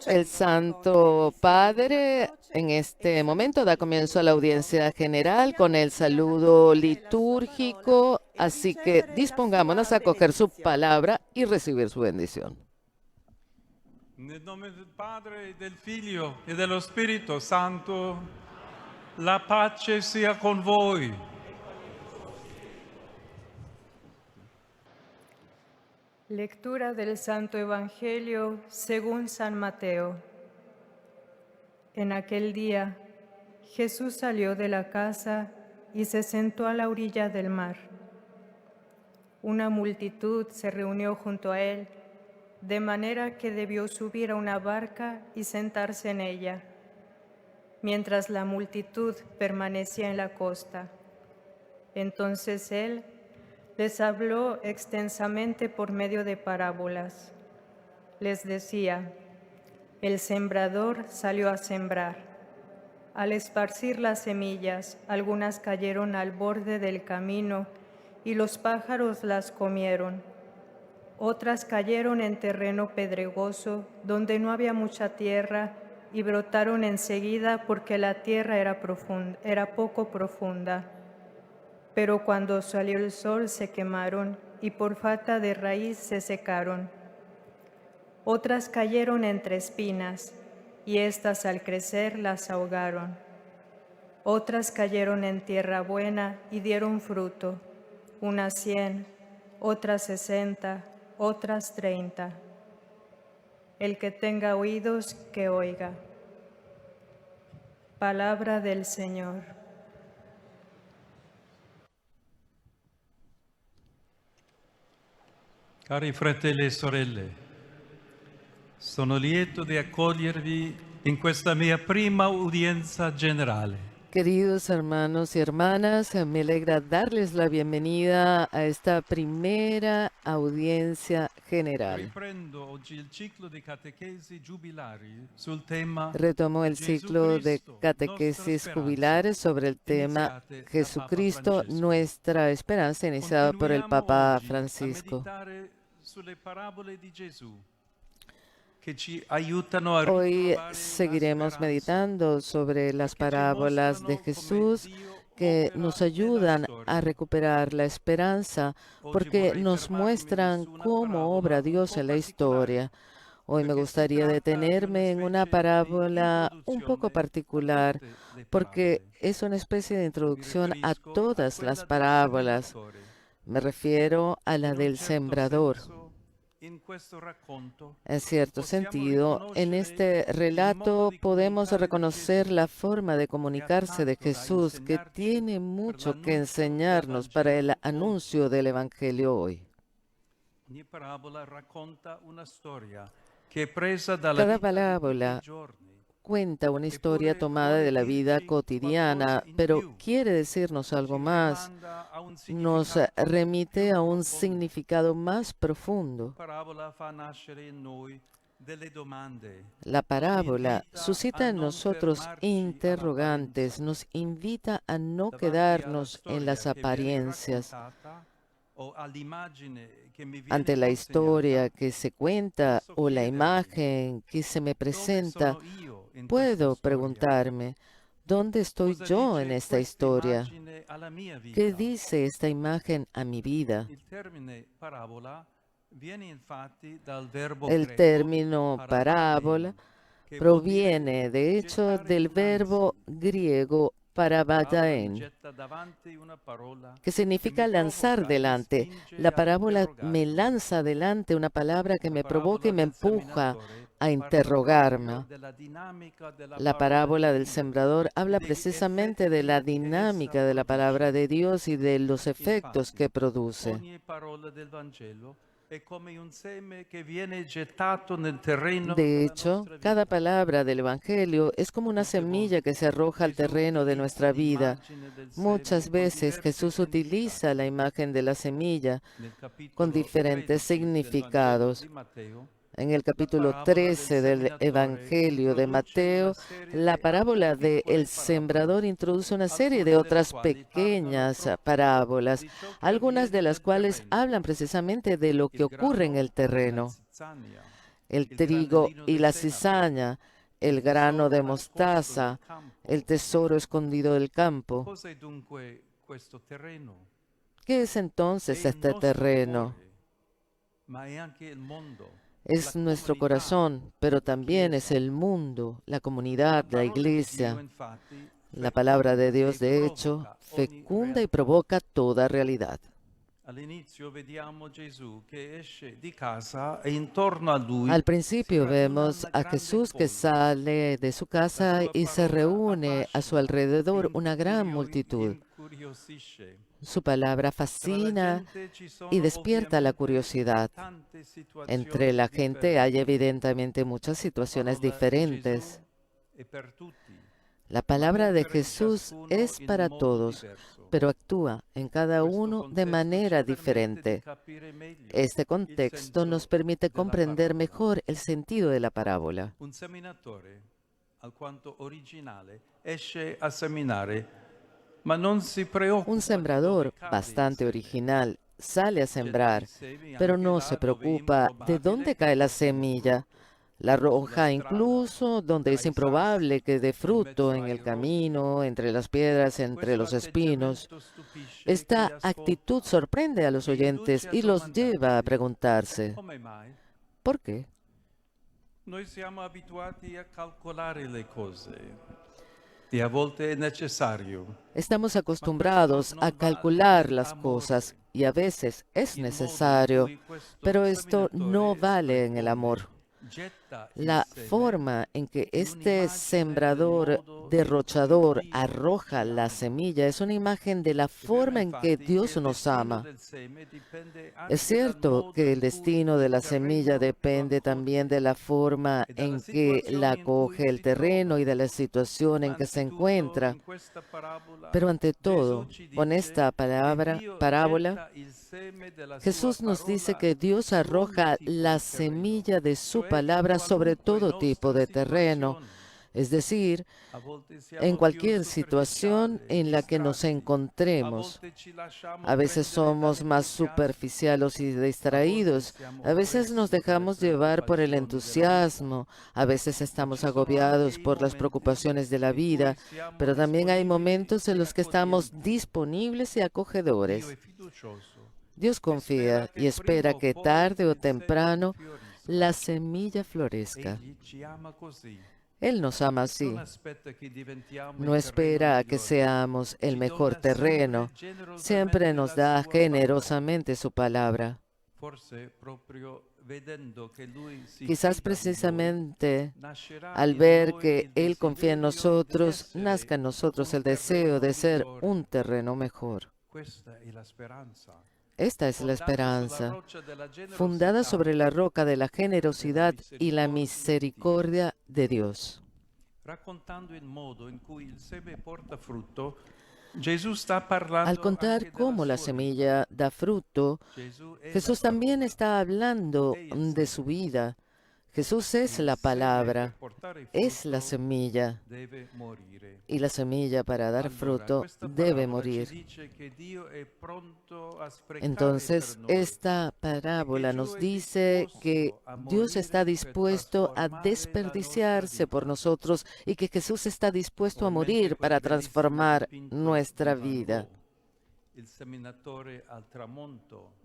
El Santo Padre en este momento da comienzo a la audiencia general con el saludo litúrgico, así que dispongámonos a coger su palabra y recibir su bendición. Nel nome del Padre, e del Figlio e dello Spirito Santo, la pace sia con voi. Lectura del Santo Evangelio según San Mateo. En aquel día, Jesús salió de la casa y se sentó a la orilla del mar. Una multitud se reunió junto a él, de manera que debió subir a una barca y sentarse en ella, mientras la multitud permanecía en la costa. Entonces él les habló extensamente por medio de parábolas. Les decía: el sembrador salió a sembrar. Al esparcir las semillas, algunas cayeron al borde del camino y los pájaros las comieron. Otras cayeron en terreno pedregoso, donde no había mucha tierra, y brotaron enseguida porque la tierra era poco profunda. Pero cuando salió el sol se quemaron y por falta de raíz se secaron. Otras cayeron entre espinas y éstas al crecer las ahogaron. Otras cayeron en tierra buena y dieron fruto, unas 100, otras 60, otras 30. El que tenga oídos, que oiga. Palabra del Señor. Cari fratelli e sorelle, sono lieto di accogliervi in questa mia prima udienza generale. Queridos hermanos y hermanas, me alegra darles la bienvenida a esta primera audiencia general. Riprendo oggi il ciclo di catechesi giubilari sul tema Retomo el ciclo de Jesucristo, catequesis nostra speranza, jubilares sobre el tema iniziate da Papa Jesucristo, Francesco. nuestra esperanza, iniciado por el Continuiamo Papa oggi Francisco. a meditare sulle parabole di Gesù che ci aiutano a Hoy ritrovare la seguiremos speranza, meditando sobre las che ci parábolas de mostrano come Jesús Dio que opera nos nella ayudan a storia. recuperar la esperanza Oggi porque vorrei nos fermarmi muestran su una cómo parabola obra un Dios po' en la particolare, historia. Hoy me perché si gustaría tratta di una detenerme en una specie di parábola un poco introduzione a particular tutte le porque parabole. es una especie de Mi introducción a riferisco a todas las quella del parábolas. seminatore. Me refiero a la In un del certo sembrador. senso, in questo racconto En cierto possiamo sentido, en riconoscere este il modo relato di podemos comunicare di reconocer Gesù la forma de che ha comunicarse de tanto da Jesús que insegnarci tiene per mucho que l'annuncio del enseñarnos para el Vangelo oggi. anuncio del Evangelio hoy. Ogni parabola racconta una storia che è presa dalla Cada vita di tutti i parábola giorni, cuenta una historia eppure tomada vuole de la vida dirci qualcosa cotidiana, in pero più, quiere decirnos algo ci más, rimanda a un nos significato remite più a un profondo. significado más La profundo. parabola fa nascere in noi delle domande. La Ci parábola invita a suscita en non nosotros fermarci interrogantes, all'apparenza. nos invita a no Davanti alla quedarnos en storia las che viene apariencias. raccontata o all'immagine che mi viene Ante la consegnata, historia que se cuenta posso o la chiedermi imagen que se me dove presenta, sono io in questa puedo storia? preguntarme, ¿dónde estoy Cosa yo en dice esta questa historia? immagine alla mia ¿Qué vita? dice esta imagen a mi vida? Il termine parabola viene infatti dal verbo El greco término parábola parabalein, che vuol dire proviene, de hecho, gettare del verbo innanzi. griego La parabola mi parabadaen, getta davanti una parola que che significa mi lanzar provoca, mi delante. spinge La a parábola me interrogarmi. lanza adelante una palabra que La me provoca y parabola me del empuja seminatore a parla proprio interrogarme. della dinamica della La parola di parábola del Dio sembrador e habla degli precisamente de effetti la che essa dinámica de la palabra produce. de Dios y de los efectos Infatti, que produce. ogni parola del Vangelo è come un seme che viene gettato nel terreno De della hecho, nostra cada vita. palabra del Evangelio es como una Molte semilla volte que se arroja al Gesù terreno de utilizza nuestra vida. l'immagine del seme Muchas con veces diversi Jesús utiliza la significati. imagen de la semilla Nel con capitolo diferentes 13 del Vangelo significados. di Matteo En el capítulo 13 del Evangelio de Mateo, la parábola del sembrador introduce una serie de otras pequeñas parábolas, algunas de las cuales hablan precisamente de lo que ocurre en el terreno. El trigo y la cizaña, el grano de mostaza, el tesoro escondido del campo. Cos'è dunque questo terreno? ¿Qué es entonces È il este nostro terreno? cuore, ma è anche il mondo, Es la nuestro comunità, corazón, pero también es Chiesa. el mundo, la La comunidad, la parola di Dio, iglesia. infatti, La palabra de feconda Dios, e de hecho, provoca ogni fecunda y realtà. provoca toda realidad. All'inizio vediamo Gesù che esce di casa e intorno a lui Al si principio raduna vemos una a grande Jesús que folla. sale de su La casa sua y se parola reúne a su affascina, alrededor una gran multitud. incuriosisce. Su palabra Tra la fascina gente ci y sono despierta la ovviamente curiosidad. tante Entre situazioni la gente hay differenti. evidentemente muchas La situaciones parola di Gesù diferentes. è per tutti, La ma palabra de opera in Jesús ciascuno es in para modo todos, diverso. pero actúa en cada Questo uno de contesto ci manera permette di diferente. capire meglio Este il contexto nos senso permite della comprender parola. mejor el sentido de la parábola. Un seminatore, alquanto originale, esce a seminare, ma non si preoccupa Un di sembrador dove cade il bastante seme. original sale a Getta i sembrar, semi pero anche no là se dove è preocupa de dónde improbabile che cae la portino semilla. frutto. La Sulla roja strada, incluso donde tra es i improbable sassi, que dé in fruto mezzo en ai el rossi. camino, entre las piedras, entre Questo los espinos. atteggiamento stupisce chi Esta actitud ascolta sorprende a los e oyentes induce a y los lleva a domandarsi preguntarse, come mai. ¿por qué? Noi siamo abituati a calcolare le cose e a volte è necessario. Estamos Ma acostumbrados questo a non vale calcular las nell'amore. cosas y a veces es Il modo in necesario, cui questo pero esto no seminatore vale en el sprecone, amor. getta il La seme forma en que è este un'immagine del sembrador modo in cui derrochador Dio arroja ci la ama. semilla es una imagen de la È vero forma en que infatti che Dios il nos destino ama. del seme dipende Es anche dal cierto modo que in el cui destino de il la semilla terreno lo depende también accoglie de la forma e dalla en que la situazione in cui acoge el si trova. terreno y de la situación Ma en que se anzitutto encuentra. in questa parabola Pero ante Gesù todo, ci con dice esta che Dio parábola, getta il seme della sua Jesús nos dice parola que Dios su ogni arroja tipo la di terreno, semilla de su cioè in palabra sobre qualunque todo tipo nostra de terreno, situazione. es decir, A volte en siamo più cualquier situación superficiali, en la que nos distratti, a encontremos. volte ci lasciamo A veces prendere somos más dall'entusiasmo, superficiales y a volte distraídos, siamo a veces nos oppressi dalle dejamos llevar por el preoccupazioni della vita, entusiasmo, a veces ma estamos ci sono anche agobiados i por las momenti preocupaciones de la in cui vida, siamo pero también hay disponibili momentos en e los que estamos accoglienti. disponibles y Dio acogedores. è fiducioso Dios e spera confía y che prima espera o que poi tarde o il seme temprano fiorisca. la semilla florezca. Egli ci ama così. Él nos ama Non así. aspetta che diventiamo No il terreno espera a que migliore. seamos el Ci mejor dona sempre terreno. Siempre generosamente nos la da sua parola. generosamente su palabra. Forse proprio vedendo che lui si Quizás fida di noi, precisamente nascerà al in ver noi que il Él confía en desiderio di nosotros, essere nazca en nosotros el un deseo terreno de ser migliore. un terreno mejor. Questa è la speranza. Esta es la Fondata sulla esperanza, roccia della fundada generosità sobre la roca de la generosidad y la misericordia misericordia de Dios. Raccontando il modo in cui il seme porta frutto, Gesù sta parlando Al contar anche della cómo la sua semilla da fruto, vita. Gesù è Jesús la también parola. está hablando È il de seme. su vida. Jesús es Il la seme per palabra, portare es la frutto semilla, deve morire. y la semilla para dar Allora, fruto questa debe parabola ci morir. dice che Dio è pronto a sprecare Entonces, per noi. esta parábola Gesù nos è dice que disposto a Dios morire está per dispuesto a trasformare la desperdiciarse nostra por vita. nosotros y que Jesús está dispuesto Ho a in mente morir quel para bellissimo transformar dipinto nuestra di Van vida. Gogh, Il seminatore al tramonto.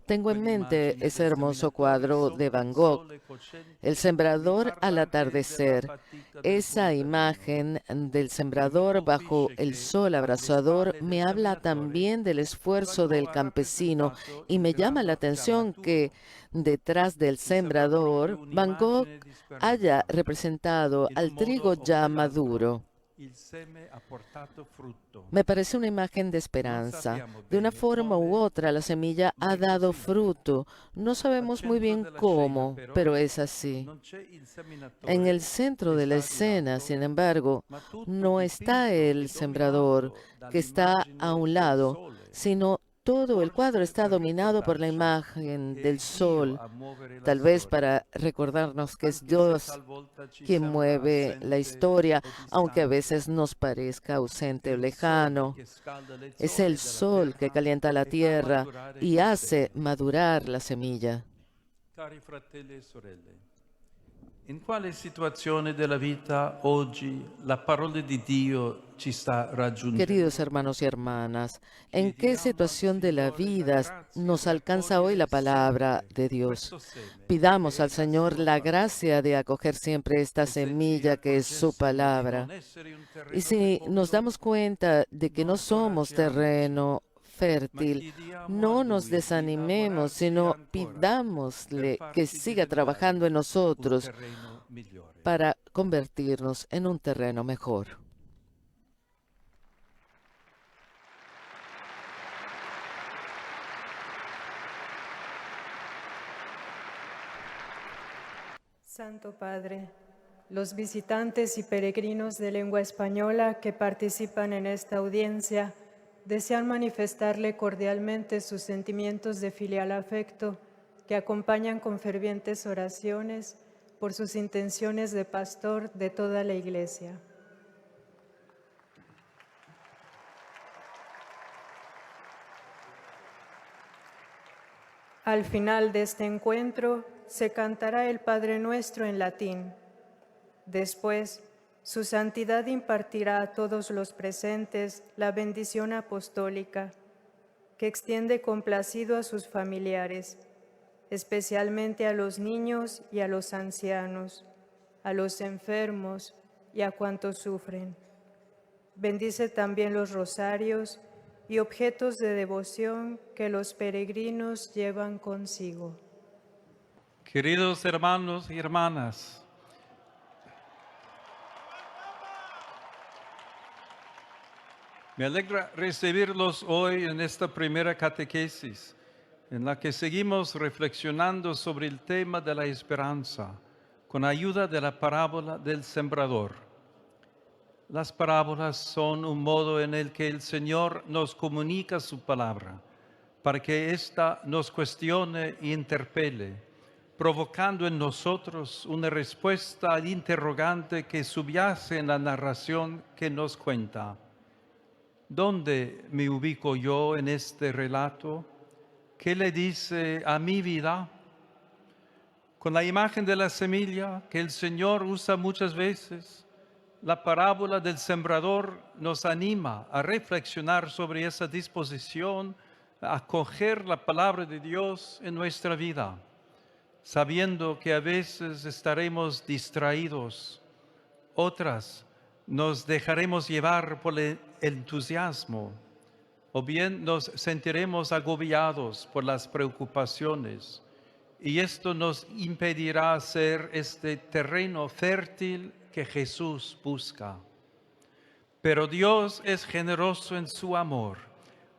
Tengo en mente Quell'immagine ese del hermoso seminatore cuadro de sopra il Van Gogh, sole cocente el mi sembrador parla al anche della atardecer. fatica del Esa contadino. imagen del E mi sembrador bajo colpisce el che sol alle abrasador spalle me del habla seminatore también del Van esfuerzo del Gogh ha campesino rappresentato y il me llama la grano già atención que maturo. detrás del Mi sembra proprio sembrador Van Gogh un'immagine di haya speranza. representado In un al modo trigo o ya quell'altro, maduro. il seme ha portato frutto. Me parece una imagen de Non esperanza. sappiamo De una bene forma u come, otra, la semilla ma ha è dado così. fruto. No Al sabemos muy centro bien della scena, cómo, però, pero es así. non c'è il En seminatore el centro che de la sta di escena, lato, sin embargo, ma tutto no está dipinto el e sembrador dominato que está a dall'immagine un del lado, sole. sino todo el cuadro está dominado por la imagen del sol, tal vez para recordarnos que es Dios quien mueve la historia, aunque a veces nos parezca ausente o lejano. Es el sol que calienta la tierra y hace madurar la semilla. Cari fratelli e sorelle, in quale situazione della vita oggi la parola di Dio ci sta raggiungendo? Queridos hermanos y hermanas, ¿en qué situación de la vida nos alcanza hoy la palabra de Dios? Pidamos al Señor la gracia de acoger siempre esta semilla que es su palabra. Y si nos damos cuenta de que no somos terreno fértil, no nos desanimemos, sino pidámosle que siga trabajando en nosotros para convertirnos en un terreno mejor. Santo Padre, los visitantes y peregrinos de lengua española que participan en esta audiencia desean manifestarle cordialmente sus sentimientos de filial afecto que acompañan con fervientes oraciones por sus intenciones de pastor de toda la Iglesia. Al final de este encuentro se cantará el Padre Nuestro en latín. Después, Su Santidad impartirá a todos los presentes la bendición apostólica, que extiende complacido a sus familiares, especialmente a los niños y a los ancianos, a los enfermos y a cuantos sufren. Bendice también los rosarios y objetos de devoción que los peregrinos llevan consigo. Queridos hermanos y hermanas, me alegra recibirlos hoy en esta primera catequesis, en la que seguimos reflexionando sobre el tema de la esperanza, con ayuda de la parábola del sembrador. Las parábolas son un modo en el que el Señor nos comunica su palabra, para que ésta nos cuestione e interpele, provocando en nosotros una respuesta al interrogante que subyace en la narración que nos cuenta. ¿Dónde me ubico yo en este relato? ¿Qué le dice a mi vida? Con la imagen de la semilla que el Señor usa muchas veces, la parábola del sembrador nos anima a reflexionar sobre esa disposición a acoger la palabra de Dios en nuestra vida, sabiendo que a veces estaremos distraídos, otras nos dejaremos llevar por el entusiasmo, o bien nos sentiremos agobiados por las preocupaciones, y esto nos impedirá ser este terreno fértil que Jesús busca. Pero Dios es generoso en su amor,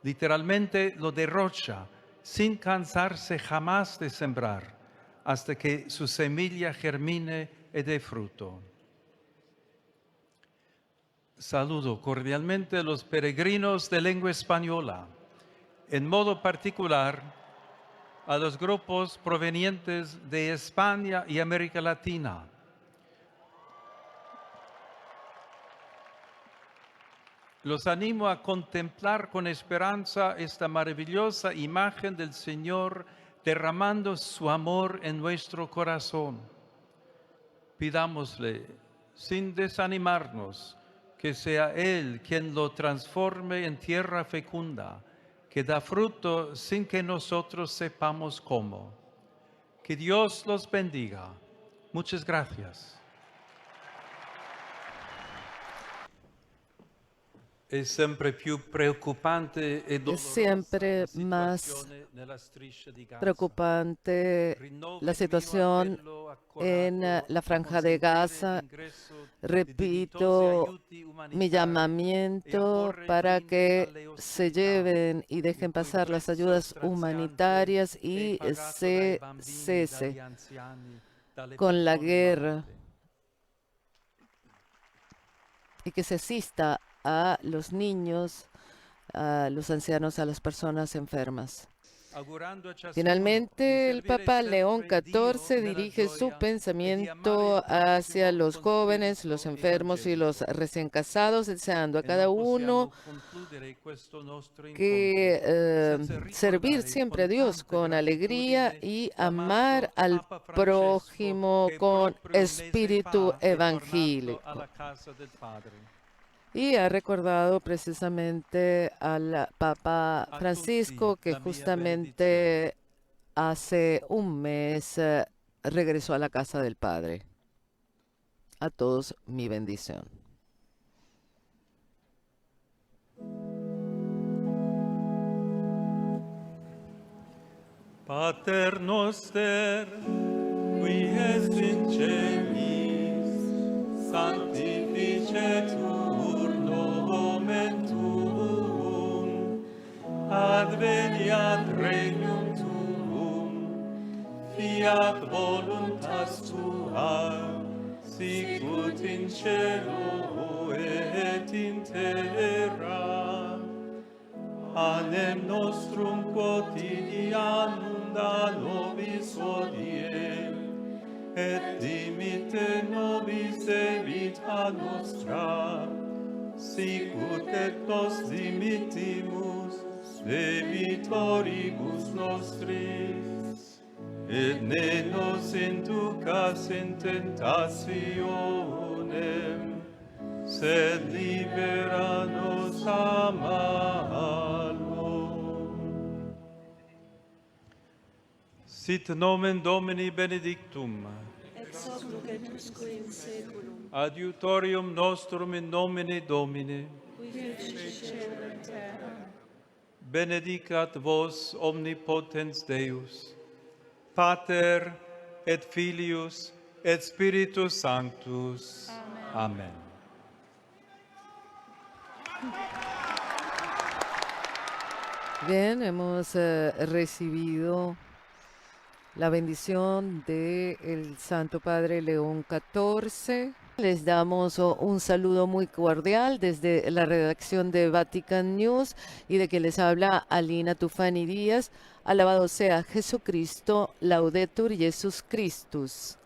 literalmente lo derrocha, sin cansarse jamás de sembrar, hasta que su semilla germine y dé fruto. Saludo cordialmente a los peregrinos de lengua española, en modo particular a los grupos provenientes de España y América Latina. Los animo a contemplar con esperanza esta maravillosa imagen del Señor derramando su amor en nuestro corazón. Pidámosle, sin desanimarnos, que sea Él quien lo transforme en tierra fecunda, que da fruto sin que nosotros sepamos cómo. Que Dios los bendiga. Muchas gracias. Es siempre más preocupante la situación en la Franja de Gaza. Repito mi llamamiento para que se lleven y dejen pasar las ayudas humanitarias y se cese con la guerra y que se asista a los niños a los ancianos, a las personas enfermas. augurando a ciascuno Finalmente, di el servire Papa León sempre Dio XIV nella dirige su gioia e di pensamiento amare il hacia prossimo los con jóvenes, spirito los enfermos y los evangelico. recién casados, deseando a E cada non uno possiamo concludere questo nostro que incontro senza servir ricordare siempre a con Dios tanta con alegría gratitudine y amar l'amato al Papa Francesco prójimo che con proprio un mese espíritu fa è tornato evangélico. alla casa del Padre. Y ha recordado precisamente al Papa A tutti Francisco que la mia benedizione. justamente hace un mes regresó a la casa del Padre. A todos mi bendición. Pater noster, qui es in celis, sanctificetur nomen tuum, adveniat regnum tuum, fiat voluntas tua, sicut in cielo et in terra. Panem nostrum quotidianum da nobis hodie, et dimitte nobis debita nostra, sicut et nos dimittimus debitoribus nostris, et ne nos inducas in tentationem, sed libera nos a malo. Sit nomen Domini benedictum. Ex hoc nunc et usque in saeculum, Adiutorium nostrum in nomine Domini. qui fecit caelum et terra. Benedicat vos omnipotens Deus, Pater et Filius et Spiritus Sanctus. Amen. Bien, hemos recibido la bendición del Santo Padre León XIV. Les damos un saludo muy cordial desde la redacción de Vatican News y de que les habla Alina Tufani Díaz. Alabado sea Jesucristo, Laudetur Jesus Christus.